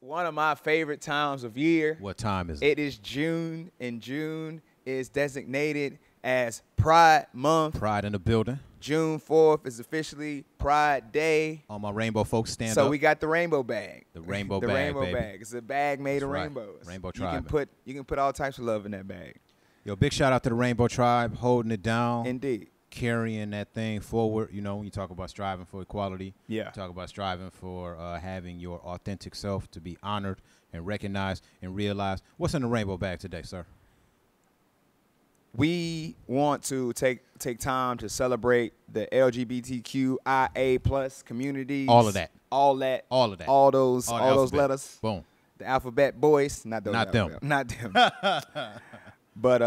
one of my favorite times of year. What time is it? It is June, and June is designated as Pride Month. Pride in the building. June 4th is officially Pride Day. All my rainbow folks stand up. So we got the rainbow bag. The rainbow the bag, rainbow baby. bag. It's a bag made of That's right. rainbows. Rainbow tribe. You can put all types of love in that bag. Yo, big shout out to the Rainbow Tribe, holding it down. Indeed. Carrying that thing forward. You know, when you talk about striving for equality, Yeah. you talk about striving for having your authentic self to be honored and recognized and realized. What's in the rainbow bag today, sir? We want to take time to celebrate the LGBTQIA plus communities. All of that. All that. All of that. All those alphabet. letters. Boom. The alphabet boys. Not those. Not them. Not them. But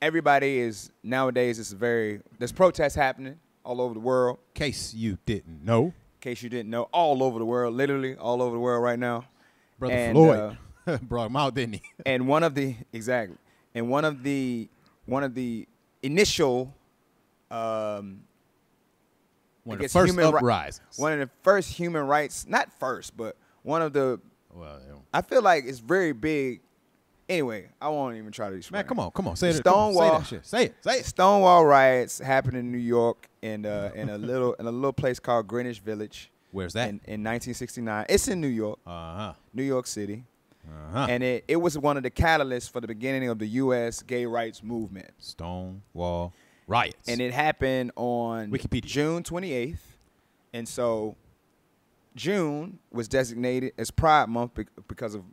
everybody is nowadays. There's protests happening all over the world. Case you didn't know. In case you didn't know, all over the world, literally all over the world right now. Brother And, Floyd brought him out, didn't he? And one of the initial One of the first uprisings. One of the first human rights, not first, but one of the. Well, I feel like it's very big. Anyway, I won't even try to explain. man, come on, say it. Stonewall. Say that shit. Say it. Stonewall riots happened in New York in a little place called Greenwich Village. Where's that? In 1969. It's in New York. New York City. And it was one of the catalysts for the beginning of the U.S. gay rights movement. Stonewall riots. And it happened on Wikipedia. June 28th. And so June was designated as Pride Month because of,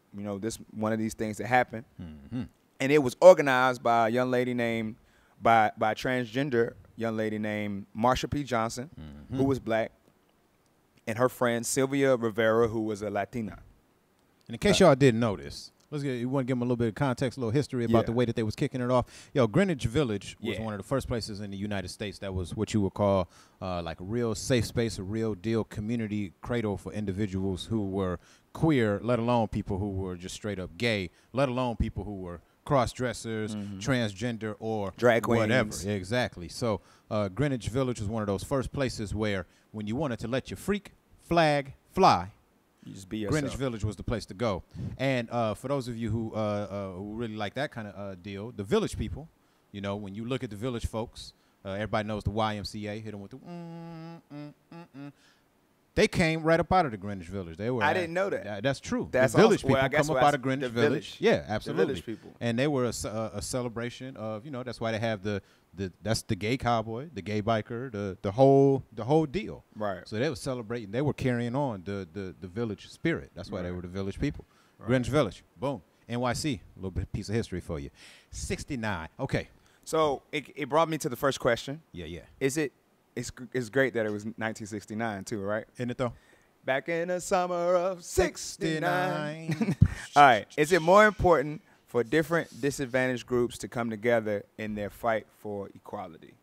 this one of these things that happened. Mm-hmm. And it was organized by a young lady named, by a transgender young lady named Marsha P. Johnson, who was black, and her friend Sylvia Rivera, who was a Latina. And in case y'all didn't know this, you want to give them a little bit of context, a little history about the way that they was kicking it off. Yo, Greenwich Village was one of the first places in the United States that was what you would call like a real safe space, a real deal community cradle for individuals who were queer, let alone people who were just straight up gay, let alone people who were cross-dressers, transgender, or drag queens. Whatever. Exactly. So Greenwich Village was one of those first places where when you wanted to let your freak flag fly, you just be yourself. Greenwich Village was the place to go. And for those of you who really like that kind of deal, the village people, when you look at the village folks, everybody knows the YMCA, hit them with the They came right up out of the Greenwich Village. They were. I didn't know that. That's true. That's the village also, people come up out of Greenwich Village. Yeah, absolutely. The village people. And they were a celebration of, that's why they have that's the gay cowboy, the gay biker, the whole deal. Right. So they were celebrating. They were carrying on the village spirit. That's why they were the village people. Right. Greenwich Village. Boom. NYC. A little bit piece of history for you. 69. Okay. So it brought me to the first question. Yeah. It's great that it was 1969 too, right? Isn't it though? Back in the summer of 69. All right. Is it more important for different disadvantaged groups to come together in their fight for equality?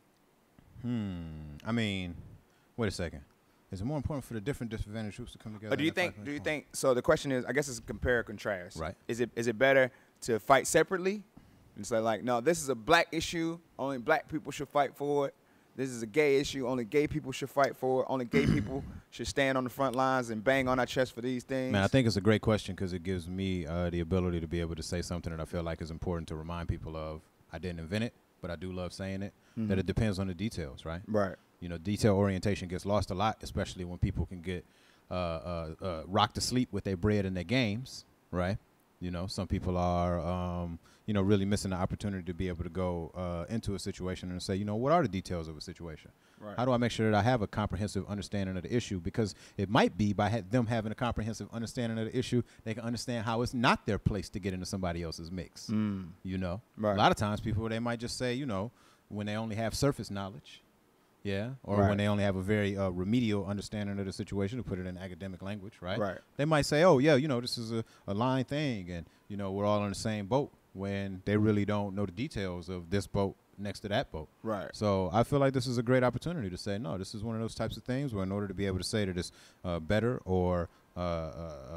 I mean, wait a second. Is it more important for the different disadvantaged groups to come together? Or do you think? So the question is, I guess it's compare and contrast. Right. Is it better to fight separately? And say like, no, this is a black issue. Only black people should fight for it. This is a gay issue. Only gay people should fight for it. Only gay people should stand on the front lines and bang on our chest for these things. Man, I think it's a great question because it gives me the ability to be able to say something that I feel like is important to remind people of. I didn't invent it, but I do love saying it, that it depends on the details, right? Right. Detail orientation gets lost a lot, especially when people can get rocked to sleep with their bread and their games, right? Some people are, really missing the opportunity to be able to go into a situation and say, what are the details of a situation? Right. How do I make sure that I have a comprehensive understanding of the issue? Because it might be by them having a comprehensive understanding of the issue, they can understand how it's not their place to get into somebody else's mix. Right. A lot of times people, they might just say, when they only have surface knowledge, or when they only have a very remedial understanding of the situation, to put it in academic language, right? They might say, oh, yeah, this is a line thing, and, we're all on the same boat, when they really don't know the details of this boat next to that boat. Right. So I feel like this is a great opportunity to say, no, this is one of those types of things where in order to be able to say that it's better or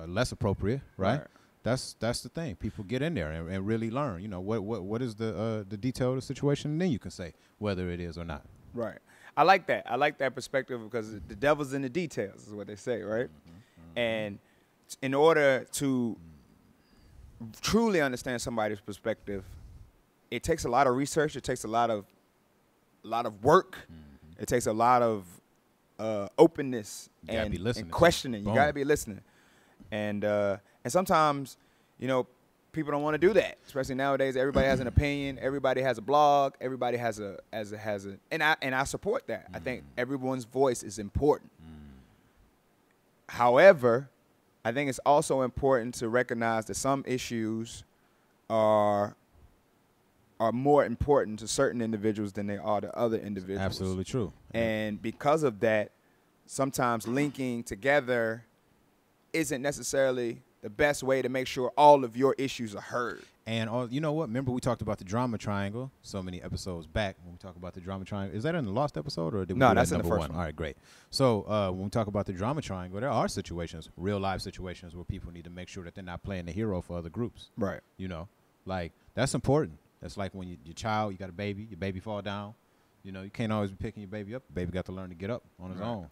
less appropriate, right? That's the thing. People get in there and really learn, what is the detail of the situation, and then you can say whether it is or not. Right. I like that. I like that perspective because the devil's in the details is what they say, right? And in order to truly understand somebody's perspective, it takes a lot of research. It takes a lot of work. It takes a lot of openness and questioning. You gotta be listening, and sometimes, you know, people don't want to do that. Especially nowadays, everybody has an opinion. Everybody has a blog. Everybody has and I support that. I think everyone's voice is important. However, I think it's also important to recognize that some issues are more important to certain individuals than they are to other individuals. Absolutely true. And because of that, sometimes linking together isn't necessarily the best way to make sure all of your issues are heard. And you know what? Remember we talked about the drama triangle so many episodes back when we talk about the drama triangle. Is that in the lost episode or did we do that's that in the number first one? All right, great. So when we talk about the drama triangle, there are situations, real life situations where people need to make sure that they're not playing the hero for other groups. Right. You know, like that's important. That's like when your child, you got a baby, your baby fall down. You know, you can't always be picking your baby up. The baby got to learn to get up on his own.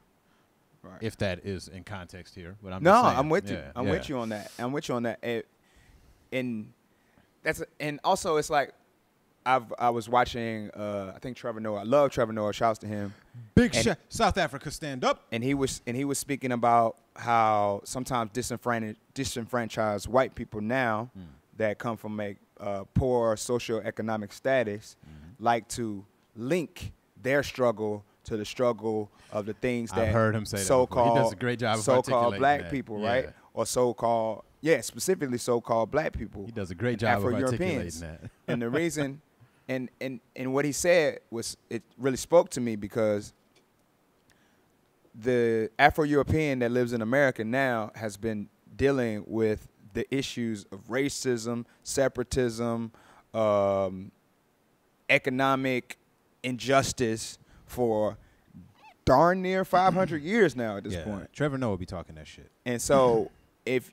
Right. If that is in context here, but I'm just saying. I'm with you. I'm with you on that. And also it's like I was watching I think Trevor Noah. I love Trevor Noah. Shouts to him. South Africa stand up. And he was speaking about how sometimes disenfranchised white people now that come from a poor socioeconomic status like to link their struggle to the struggle of the things that I've heard him say so-called, he does a great job of so-called black that. people, right? Or so-called, specifically so-called black people. He does a great job of articulating that. And the reason, and what he said it really spoke to me because the Afro-European that lives in America now has been dealing with the issues of racism, separatism, economic injustice for darn near 500 years now at this point. Trevor Noah be talking that shit. And so if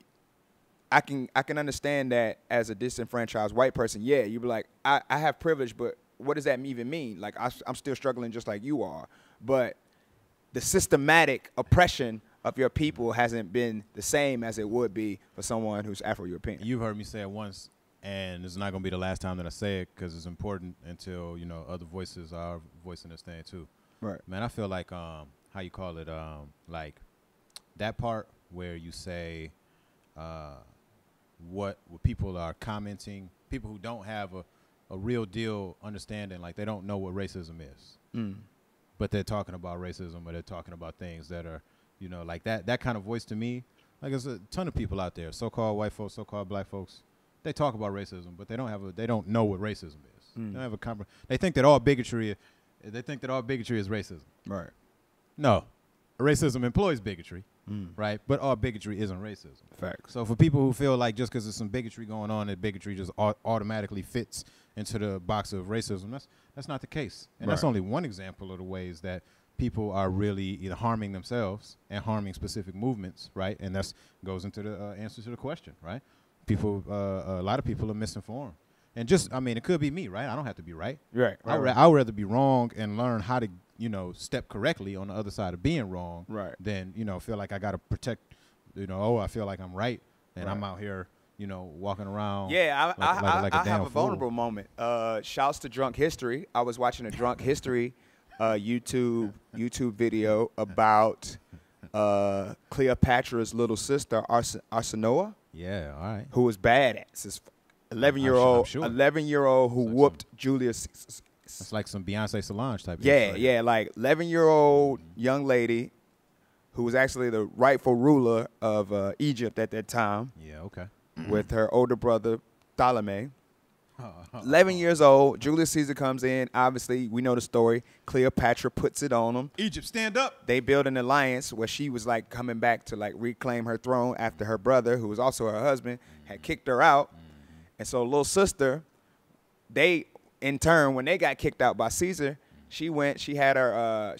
I can understand that as a disenfranchised white person, you'd be like, I have privilege, but what does that even mean? Like, I'm still struggling just like you are. But the systematic oppression of your people hasn't been the same as it would be for someone who's Afro-European. You've heard me say it once, and it's not going to be the last time that I say it because it's important until, you know, other voices are voicing this thing too. Right. Man, I feel like, how you call it, like that part where you say what people are commenting, people who don't have a real deal understanding, like they don't know what racism is. But they're talking about racism or they're talking about things that are, you know, like that kind of voice to me. Like there's a ton of people out there, so-called white folks, so-called black folks. They talk about racism, but they don't know what racism is. They don't have they think that all bigotry is racism. Right. No, racism employs bigotry, right? But all bigotry isn't racism. Facts. So for people who feel like just because there's some bigotry going on, that bigotry just automatically fits into the box of racism, that's not the case. And that's only one example of the ways that people are really either harming themselves and harming specific movements, right? And that goes into the answer to the question, right? People, a lot of people are misinformed. And just, I mean, it could be me, right? I don't have to be right. Right. I'd rather be wrong and learn how to, you know, step correctly on the other side of being wrong than, you know, feel like I got to protect, you know, I feel like I'm right and I'm out here, you know, walking around. Yeah, like a I damn have a fool. vulnerable moment. Shouts to Drunk History. I was watching a Drunk History YouTube video about Cleopatra's little sister, Arsinoe. Yeah, all right. Who was badass. This 11-year-old, sure. 11-year-old who whooped Julius. It's like some Beyonce Solange type. Yeah, like 11-year-old young lady who was actually the rightful ruler of Egypt at that time. Yeah, okay. With her older brother, Ptolemy. 11 years old, Julius Caesar comes in. Obviously, we know the story. Cleopatra puts it on him. Egypt, stand up. They build an alliance where she was like coming back to like reclaim her throne after her brother, who was also her husband, had kicked her out. And so little sister, they in turn, when they got kicked out by Caesar, she actually had a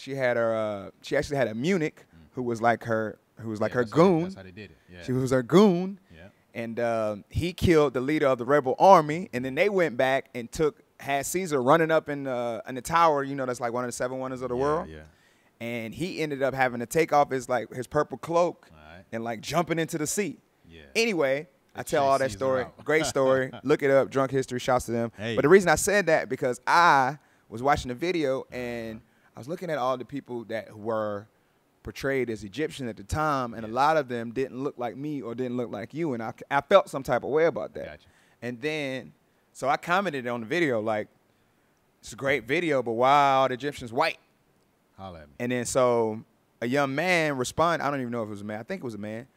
eunuch who was like her goon. That's how they did it. Yeah. She was her goon. Yeah. And he killed the leader of the rebel army, and then they went back and had Caesar running up in the tower, you know, that's like one of the 7 wonders of the world. Yeah. And he ended up having to take off his purple cloak and like jumping into the seat. Yeah. Anyway, I tell chase all that Caesar story. out. Great story. Look it up. Drunk History. Shouts to them. Hey. But the reason I said that because I was watching the video and I was looking at all the people that were portrayed as Egyptian at the time, and a lot of them didn't look like me or didn't look like you, and I felt some type of way about that. Gotcha. And then, so I commented on the video like, it's a great video, but why are all the Egyptians white? Holla at me. And then so a young man responded, I don't even know if it was a man, I think it was a man,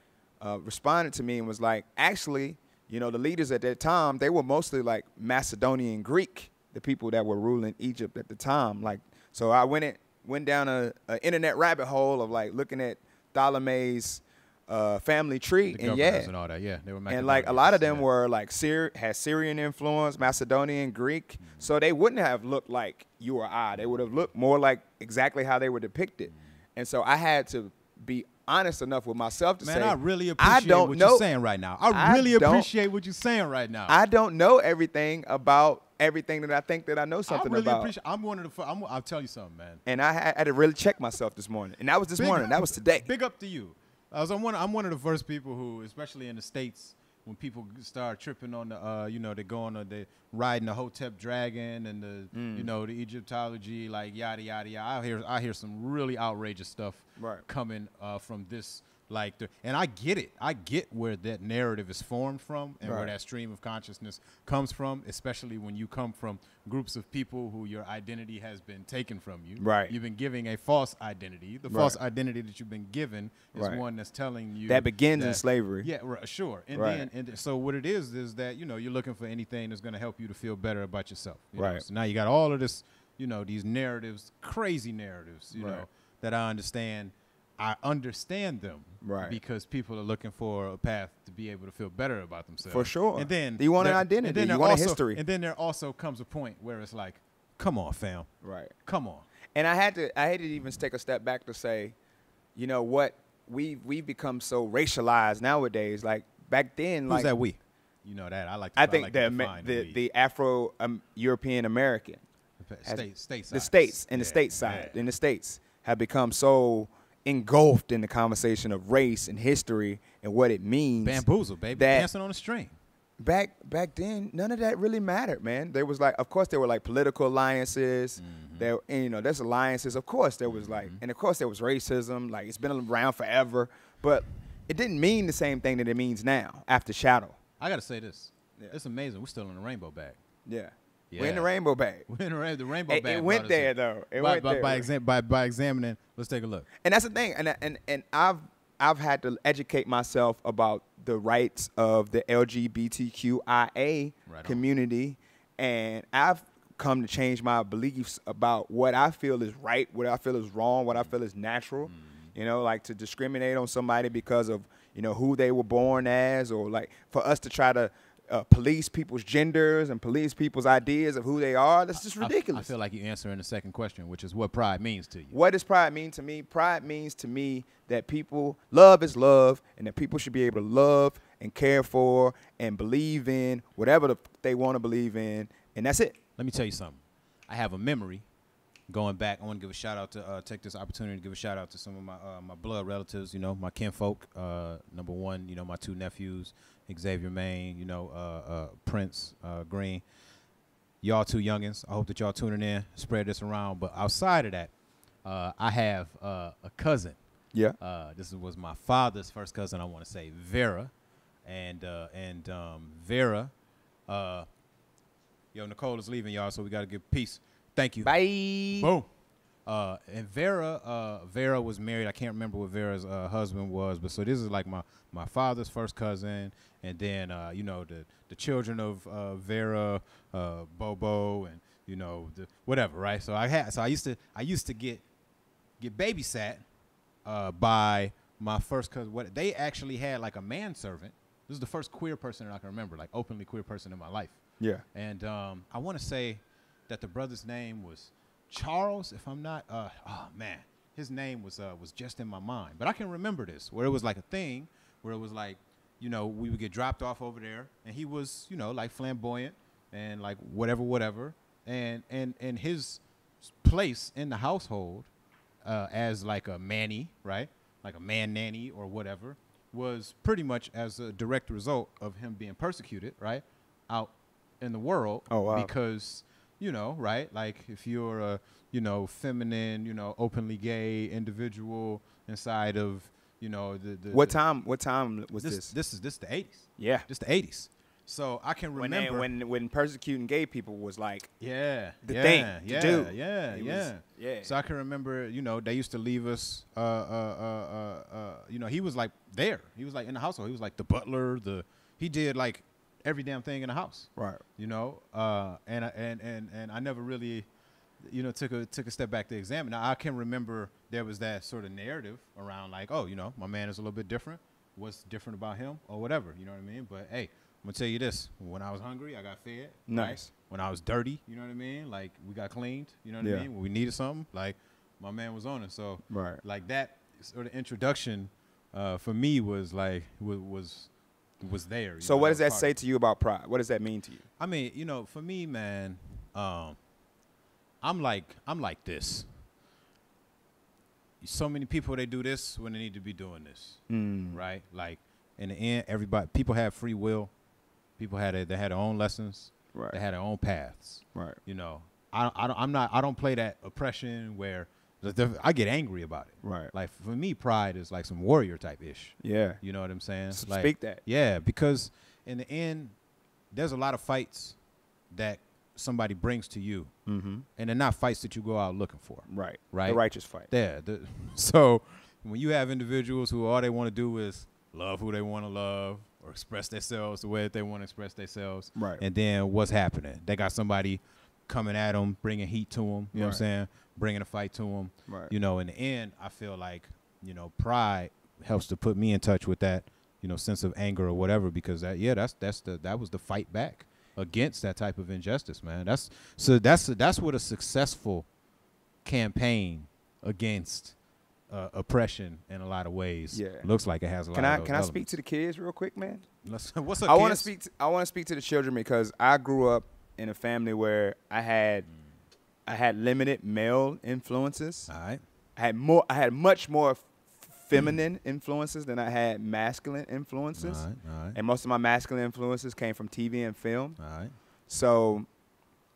responded to me and was like, actually, you know, the leaders at that time, they were mostly like Macedonian Greek, the people that were ruling Egypt at the time. Like, so I went down a internet rabbit hole of like looking at Ptolemy's family tree, The and governors and all that. Yeah, they were and like a lot of them yeah. were like had Syrian influence, Macedonian, Greek, so they wouldn't have looked like you or I. They would have looked more like exactly how they were depicted. And so I had to be honest enough with myself to say, I really appreciate what you're saying right now. I really appreciate what you're saying right now. I don't know everything about everything that I think that I know something I really about. appreciate. I'm one of the. I'll tell you something, man. And I had to really check myself this morning. And that was this morning. That was today. Big up to you. I'm one of the first people who, especially in the States, when people start tripping on the, you know, they go on, they riding the Hotep dragon and the, you know, the Egyptology, like yada yada yada. I hear some really outrageous stuff coming from this. Like, and I get it. I get where that narrative is formed from and where that stream of consciousness comes from, especially when you come from groups of people who your identity has been taken from you. Right. You've been giving a false identity. The false identity that you've been given is one that's telling you that begins in slavery. Yeah, sure. And then, so what it is that, you know, you're looking for anything that's going to help you to feel better about yourself. You know? So now you got all of this, you know, these narratives, crazy narratives, you know, that I understand. I understand them because people are looking for a path to be able to feel better about themselves. For sure. And then you want an identity. And then you want a history. And then there also comes a point where it's like, come on, fam. Right. Come on. And I had to even take a step back to say, you know what, we've become so racialized nowadays. Like back then, who's like that we? You know that I think the Afro European American, the states and the state side in the states have become so engulfed in the conversation of race and history and what it means. Bamboozle, baby. Dancing on a string. Back then, none of that really mattered, man. There was like, of course, there were like political alliances. There, and, you know, there's alliances. Of course, there was like, and of course, there was racism. Like, it's been around forever, but it didn't mean the same thing that it means now after Shadow. I gotta say this. It's amazing. We're still in the rainbow bag. Yeah. We're in the rainbow bag. We're in the rainbow bag. It went there, though. By examining, let's take a look. And that's the thing. And I've had to educate myself about the rights of the LGBTQIA community, and I've come to change my beliefs about what I feel is right, what I feel is wrong, what I feel is natural. You know, like to discriminate on somebody because of, you know, who they were born as, or like for us to try to police people's genders and police people's ideas of who they are. That's just ridiculous. I feel like you're answering the second question, which is what pride means to you. What does pride mean to me? Pride means to me that love is love, and that people should be able to love and care for and believe in whatever they want to believe in, and that's it. Let me tell you something. I have a memory going back. I want to give a shout out to take this opportunity to give a shout out to some of my blood relatives, you know, my kinfolk. Number one, you know, my two nephews, Xavier Maine, you know, Prince Green. Y'all two youngins. I hope that y'all tuning in, spread this around. But outside of that, I have a cousin. Yeah. This was my father's first cousin. I want to say Vera, and Vera. Yo, Nicole is leaving, y'all, so we got to give peace. Thank you. Bye. Boom. And Vera was married. I can't remember what Vera's husband was, but so this is like my father's first cousin, and then you know, the children of Vera, Bobo, and you know, whatever, right? So I used to get babysat by my first cousin. What they actually had, like a manservant. This is the first queer person that I can remember, like openly queer person in my life. Yeah. And I want to say that the brother's name was Charles, if I'm not, oh man, his name was just in my mind. But I can remember this, where it was like a thing, where it was like, you know, we would get dropped off over there, and he was, you know, like flamboyant and like whatever, and his place in the household as like a manny, right, like a man nanny or whatever, was pretty much as a direct result of him being persecuted, right, out in the world. Oh, wow. Because, you know, right, like if you're a, you know, feminine, you know, openly gay individual inside of, you know, What time was this? This is the 80s. Yeah. Just the 80s. So I can remember when persecuting gay people was like the thing to do. Yeah. So I can remember, you know, they used to leave us. You know, he was like there. He was like in the household. He was like the butler. He did like every damn thing in the house. Right. You know, and I never really, you know, took a step back to examine. Now I can remember there was that sort of narrative around like, oh, you know, my man is a little bit different. What's different about him or whatever? You know what I mean? But hey, I'm gonna tell you this: when I was hungry, I got fed. Nice. Right? When I was dirty, you know what I mean? Like we got cleaned. You know what I mean? When we needed something, like my man was on it. So like that sort of introduction for me was like was there. So what does that say to you about pride? What does that mean to you? I mean, you know, for me, man, I'm like this. So many people, they do this when they need to be doing this, right? Like in the end, people have free will. People had their own lessons. Right. They had their own paths. Right. You know, I don't play that oppression where I get angry about it. Right. Like for me, pride is like some warrior type ish. Yeah. You know what I'm saying? So like, speak that. Yeah, because in the end, there's a lot of fights that somebody brings to you, and they're not fights that you go out looking for. Right. Right. The righteous fight. Yeah. So when you have individuals who all they want to do is love who they want to love or express themselves the way that they want to express themselves, right? And then what's happening? They got somebody coming at them, bringing heat to them. You know what I'm saying? Bringing a fight to them. Right. You know, in the end, I feel like, you know, pride helps to put me in touch with that, you know, sense of anger or whatever, because that was the fight back against that type of injustice, man. That's what a successful campaign against oppression in a lot of ways looks like. It has a lot of those Can I elements. speak to the kids real quick, man? What's up, I want to speak to the children because I grew up in a family where I had limited male influences. All right. I had much more feminine influences than I had masculine influences. All right. And most of my masculine influences came from TV and film. All right. So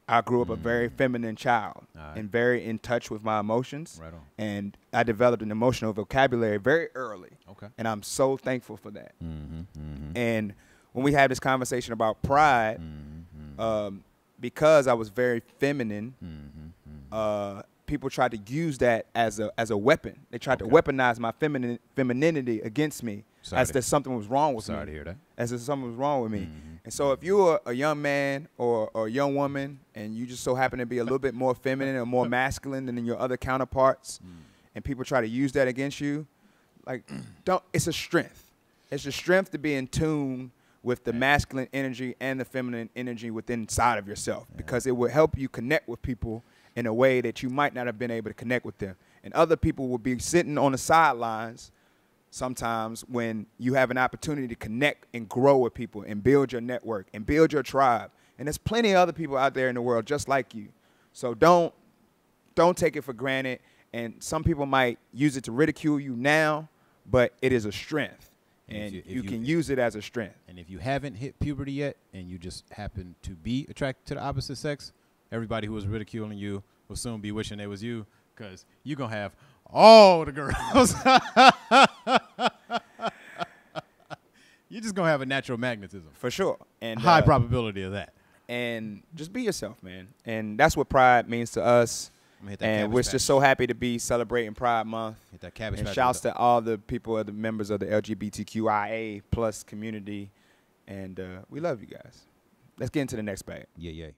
I grew up a very feminine child right. and very in touch with my emotions. Right on. And I developed an emotional vocabulary very early. Okay. And I'm so thankful for that. Mm-hmm. And when we have this conversation about pride, because I was very feminine, people tried to use that as a weapon. They tried to weaponize my femininity against me as if something was wrong with me. Sorry to hear that. As if something was wrong with me. And so if you're a young man or a young woman and you just so happen to be a little bit more feminine or more masculine than your other counterparts, and people try to use that against you, like, it's a strength. It's a strength to be in tune with the masculine energy and the feminine energy within inside of yourself, because it will help you connect with people in a way that you might not have been able to connect with them. And other people will be sitting on the sidelines sometimes when you have an opportunity to connect and grow with people and build your network and build your tribe. And there's plenty of other people out there in the world just like you. So don't take it for granted. And some people might use it to ridicule you now, but it is a strength. And you can use it as a strength. And if you haven't hit puberty yet and you just happen to be attracted to the opposite sex, everybody who was ridiculing you will soon be wishing they was you, because you're going to have all the girls. You're just going to have a natural magnetism. For sure. And high probability of that. And just be yourself, man. And that's what pride means to us. And we're just so happy to be celebrating Pride Month. Hit that cabbage and patch shouts to all the people, the members of the LGBTQIA plus community. And we love you guys. Let's get into the next bag. Yeah.